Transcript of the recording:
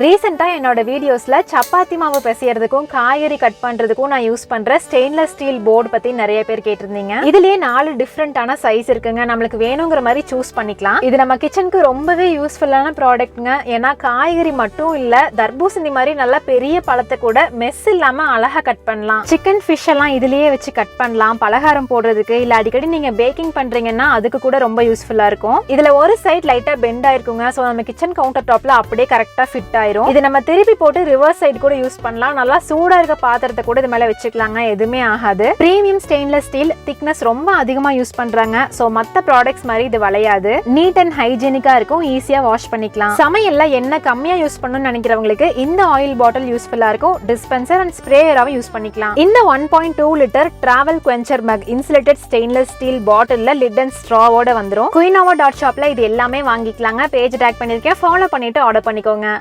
ரீசெண்டா என்னோட வீடியோஸ்ல சப்பாத்தி மாவு பிசையறதுக்கும் காய்கறி கட் பண்றதுக்கும் நான் யூஸ் பண்ற ஸ்டெயின்லெஸ் ஸ்டீல் போர்டு பத்தி நிறைய பேர் கேட்டிருந்தீங்க. இதுலயே 4 டிஃபரெண்டான சைஸ் இருக்குங்க. நம்மளுக்கு வேணுங்கிற மாதிரி சூஸ் பண்ணிக்கலாம். இது நம்ம கிச்சனுக்கு ரொம்பவே யூஸ்ஃபுல்லான ப்ராடக்ட்ங்க. ஏன்னா காய்கறி மட்டும் இல்ல, தர்பூசணி மாதிரி நல்ல பெரிய பழத்தை கூட மெஸ் இல்லாம அழகா கட் பண்ணலாம். சிக்கன் ஃபிஷ் எல்லாம் இதுலயே வச்சு கட் பண்ணலாம். பலகாரம் போடுறதுக்கு இல்ல அடிக்கடி நீங்க பேக்கிங் பண்றீங்கன்னா அதுக்கு கூட ரொம்ப யூஸ்ஃபுல்லா இருக்கும். இதுல ஒரு சைட் லைட்டா பெண்ட் ஆயிருக்குங்க. சோ நம்ம கிச்சன் கவுண்டர் டாப்ல அப்படியே கரெக்டா ஃபிட். இது நம்ம திருப்பி போட்டு ரிவர்ஸ் சைடு கூட யூஸ் பண்ணலாம். நல்லா சூடா இருக்க பாத்திரத்தை கூட இது மேல வச்சுக்கலாங்க. எதுவுமே ஆகாது. பிரீமியம் ஸ்டெயின்லெஸ் ஸ்டீல், திக்னஸ் ரொம்ப அதிகமா யூஸ் பண்றாங்க. சோ மத்த ப்ராடக்ட்ஸ் மாதிரி இது வளையாது. நீட் அண்ட் ஹைஜீனிக்கா இருக்கும். ஈஸியா வாஷ் பண்ணிக்கலாம். சமையல்ல எண்ணெய் கம்மியா யூஸ் பண்ணணும்னு நினைக்கிறவங்களுக்கு இந்த ஆயில் பாட்டில் யூஸ்ஃபுல்லா இருக்கும். டிஸ்பென்சர் அண்ட் ஸ்ப்ரேயராவும் யூஸ் பண்ணிக்கலாம். இந்த 1.2 litre travel quencher mug insulated stainless steel பாட்டில்ல லிட் அண்ட் ஸ்ட்ராவோட வந்துரும். குயினாவா.shopல இது எல்லாமே வாங்கிக்கலாங்க. பேஜ் டேக் பண்ணிருக்கேன். ஃபாலோ பண்ணிட்டு ஆர்டர் பண்ணிக்கோங்க.